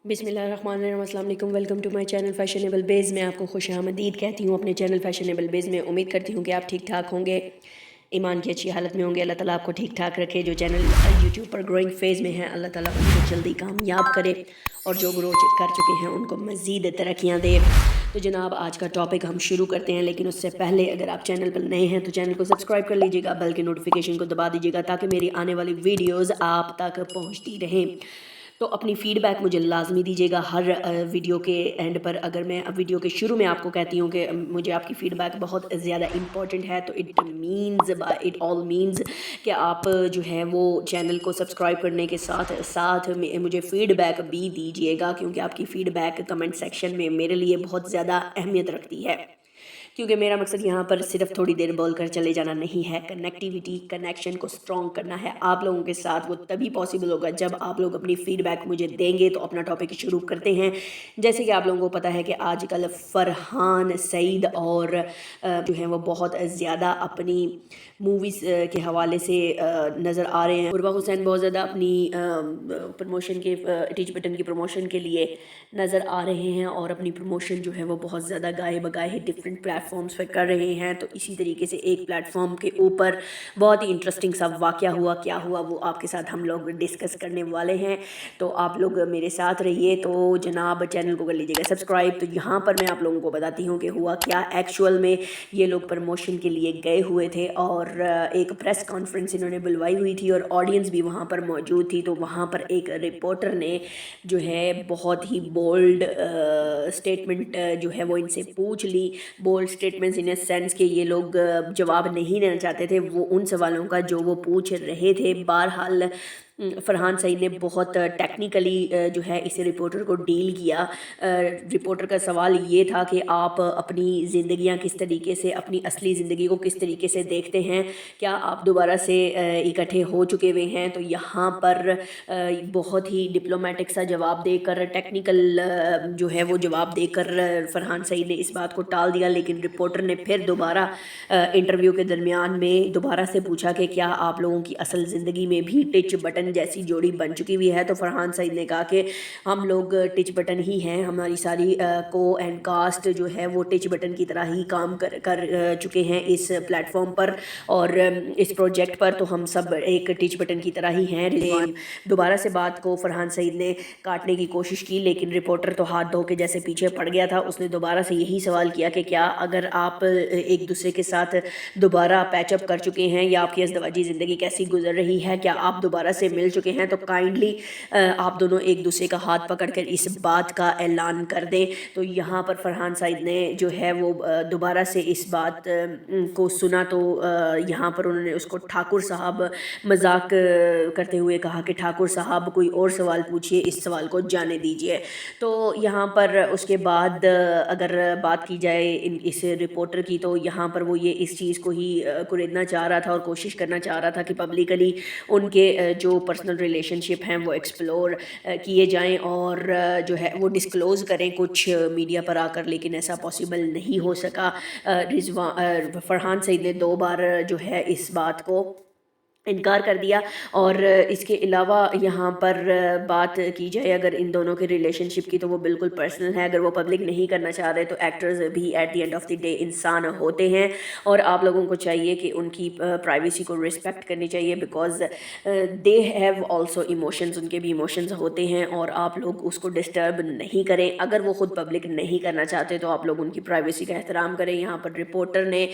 बिस्मिल्लाहिर्रहमानिर्रहीम। अस्सलाम वालेकुम। Welcome to my channel fashionable बेज़। मैं आपको खुश आमदीद कहती हूँ अपने चैनल फैशनेबल बेज़ में। उम्मीद करती हूँ कि आप ठीक ठाक होंगे, ईमान की अच्छी हालत में होंगे। अल्लाह ताला आपको ठीक ठाक रखे। जो चैनल यूट्यूब पर ग्रोइंग फेज़ में है, अल्लाह ताला उनको जल्दी कामयाब करे और जो ग्रो कर चुके हैं उनको मज़ीद तरक्कियाँ दे। तो जनाब, आज का टॉपिक हम शुरू करते हैं, लेकिन उससे पहले अगर आप चैनल पर नए हैं तो चैनल को सब्सक्राइब कर लीजिएगा, बेल के नोटिफिकेशन को दबा दीजिएगा ताकि मेरी आने वाली वीडियोज़ आप तक पहुँचती रहें। तो अपनी फ़ीडबैक मुझे लाजमी दीजिएगा हर वीडियो के एंड पर। अगर मैं अब वीडियो के शुरू में आपको कहती हूँ कि मुझे आपकी फ़ीडबैक बहुत ज़्यादा इंपॉर्टेंट है, तो इट ऑल मीन्स कि आप जो है वो चैनल को सब्सक्राइब करने के साथ साथ मुझे फ़ीडबैक भी दीजिएगा, क्योंकि आपकी फ़ीडबैक कमेंट सेक्शन में मेरे लिए बहुत ज़्यादा अहमियत रखती है। क्योंकि मेरा मकसद यहाँ पर सिर्फ थोड़ी देर बोल कर चले जाना नहीं है। कनेक्शन को स्ट्रॉन्ग करना है आप लोगों के साथ। वो तभी पॉसिबल होगा जब आप लोग अपनी फ़ीडबैक मुझे देंगे। तो अपना टॉपिक शुरू करते हैं। जैसे कि आप लोगों को पता है कि आजकल फ़रहान सईद और जो है वो बहुत ज़्यादा अपनी मूवीज़ के हवाले से नज़र आ रहे हैं। उर्वा हुसैन बहुत ज़्यादा अपनी प्रमोशन के टीच बटन की प्रमोशन के लिए नज़र आ रहे हैं और अपनी प्रमोशन जो है वो बहुत ज़्यादा गाए बगाए डिफरेंट प्लेटफॉर्म्स पे कर रहे हैं। तो इसी तरीके से एक प्लेटफॉर्म के ऊपर बहुत ही इंटरेस्टिंग सा वाक़या हुआ। क्या हुआ वो आपके साथ हम लोग डिस्कस करने वाले हैं, तो आप लोग मेरे साथ रहिए। तो जनाब, चैनल को कर लीजिएगा सब्सक्राइब। तो यहाँ पर मैं आप लोगों को बताती हूँ कि हुआ क्या। एक्चुअल में ये लोग प्रमोशन के लिए गए हुए थे और एक प्रेस कॉन्फ्रेंस इन्होंने बुलवाई हुई थी और ऑडियंस भी वहाँ पर मौजूद थी। तो वहाँ पर एक रिपोर्टर ने जो है बहुत ही बोल्ड स्टेटमेंट जो है वो इनसे पूछ ली। Bold statements in a sense कि ये लोग जवाब नहीं देना चाहते थे वो उन सवालों का जो वो पूछ रहे थे। बहरहाल फ़रहान सईद ने बहुत टेक्निकली जो है इस रिपोर्टर को डील किया। रिपोर्टर का सवाल ये था कि आप अपनी ज़िंदगियां किस तरीके से, अपनी असली ज़िंदगी को किस तरीके से देखते हैं, क्या आप दोबारा से इकट्ठे हो चुके हुए हैं। तो यहाँ पर बहुत ही डिप्लोमेटिक सा जवाब देकर, टेक्निकल जो है वो जवाब देकर फ़रहान सईद ने इस बात को टाल दिया। लेकिन रिपोर्टर ने फिर दोबारा इंटरव्यू के दरमियान में दोबारा से पूछा कि क्या आप लोगों की असल ज़िंदगी में भी टिच बटन जैसी जोड़ी बन चुकी हुई है। तो फ़रहान सईद ने कहा कि हम लोग टिच बटन ही हैं, हमारी सारी को एंड कास्ट जो है वो टिच बटन की तरह ही काम कर चुके हैं इस प्लेटफॉर्म पर और इस प्रोजेक्ट पर। तो हम सब एक टिच बटन की तरह ही हैं। रिजवान दोबारा से बात को फ़रहान सईद ने काटने की कोशिश की, लेकिन रिपोर्टर तो हाथ धो के जैसे पीछे पड़ गया था। उसने दोबारा से यही सवाल किया कि क्या अगर आप एक दूसरे के साथ दोबारा पैचअप कर चुके हैं या आपकी अज़दवाजी ज़िंदगी कैसी गुजर रही है, क्या आप दोबारा से मिल चुके हैं, तो काइंडली आप दोनों एक दूसरे का हाथ पकड़कर इस बात का ऐलान कर दें। तो यहाँ पर फ़रहान सईद ने जो है वो दोबारा से इस बात को सुना। तो यहाँ पर उन्होंने उसको ठाकुर साहब मजाक करते हुए कहा कि ठाकुर साहब कोई और सवाल पूछिए, इस सवाल को जाने दीजिए। तो यहाँ पर उसके बाद अगर बात की जाए इस रिपोर्टर की, तो यहाँ पर वो ये इस चीज़ को ही कुरेदना चाह रहा था और कोशिश करना चाह रहा था कि पब्लिकली उनके जो पर्सनल रिलेशनशिप हैं वो एक्सप्लोर किए जाएं और जो है वो डिस्क्लोज़ करें कुछ मीडिया पर आकर। लेकिन ऐसा पॉसिबल नहीं हो सका। फ़रहान सईद ने 2 बार जो है इस बात को इनकार कर दिया। और इसके अलावा यहाँ पर बात की जाए अगर इन दोनों के रिलेशनशिप की, तो वो बिल्कुल पर्सनल है। अगर वो पब्लिक नहीं करना चाह रहे तो एक्टर्स भी at the end of the day इंसान होते हैं और आप लोगों को चाहिए कि उनकी प्राइवेसी को रिस्पेक्ट करनी चाहिए, because they have also emotions, उनके भी इमोशंस होते हैं और आप लोग उसको डिस्टर्ब नहीं करें। अगर वो ख़ुद पब्लिक नहीं करना चाहते तो आप लोग उनकी प्राइवेसी का एहतराम करें। यहाँ पर रिपोर्टर ने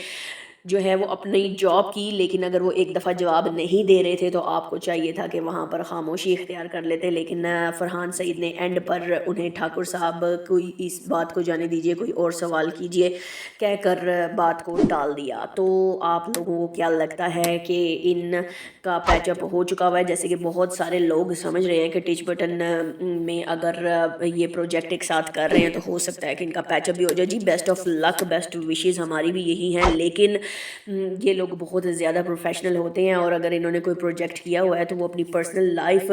जो है वो अपनी जॉब की, लेकिन अगर वो एक दफ़ा जवाब नहीं दे रहे थे तो आपको चाहिए था कि वहाँ पर खामोशी इख्तियार कर लेते। लेकिन फ़रहान सईद ने एंड पर उन्हें ठाकुर साहब कोई इस बात को जाने दीजिए, कोई और सवाल कीजिए कहकर बात को टाल दिया। तो आप लोगों को क्या लगता है कि इन का पैचअप हो चुका हुआ है? जैसे कि बहुत सारे लोग समझ रहे हैं कि टिच बटन में अगर ये प्रोजेक्ट एक साथ कर रहे हैं तो हो सकता है कि इनका पैचअप भी हो जाए। जी, best of luck, best wishes हमारी भी यही हैं। लेकिन یہ لوگ بہت زیادہ پروفیشنل ہوتے ہیں، اور اگر انہوں نے کوئی پروجیکٹ کیا ہوا ہے تو وہ اپنی پرسنل لائف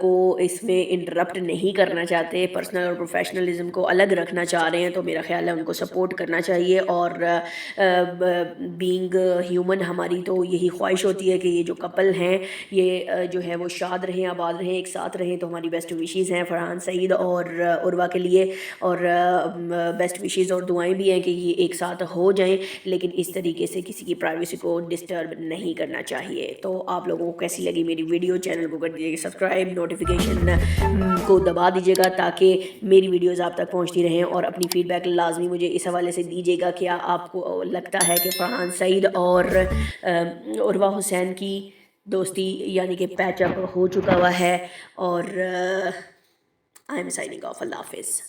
کو اس میں انٹرپٹ نہیں کرنا چاہتے، پرسنل اور پروفیشنلزم کو الگ رکھنا چاہ رہے ہیں، تو میرا خیال ہے ان کو سپورٹ کرنا چاہیے. اور بینگ ہیومن ہماری تو یہی خواہش ہوتی ہے کہ یہ جو کپل ہیں یہ جو ہے وہ شاد رہیں، آباد رہیں، ایک ساتھ رہیں. تو ہماری بیسٹ وشیز ہیں فرحان سعید اور عروہ کے لیے، اور بیسٹ وشیز اور دعائیں بھی ہیں کہ یہ ایک ساتھ ہو جائیں، لیکن اس طریقے سے کسی کی پرائیویسی کو ڈسٹرب نہیں کرنا چاہیے. تو آپ لوگوں کو کیسی لگی میری ویڈیو؟ چینل کو کر دیجیے سبسکرائب، نوٹیفیکیشن کو دبا دیجیے گا تاکہ میری ویڈیوز آپ تک پہنچتی رہیں، اور اپنی فیڈ بیک لازمی مجھے اس حوالے سے دیجیے گا. کیا آپ کو لگتا ہے کہ فرحان سعید اور عروہ حسین کی دوستی یعنی کہ پیچ اپ ہو چکا ہوا ہے؟ اور آئی ایم سائننگ آف. اللہ حافظ.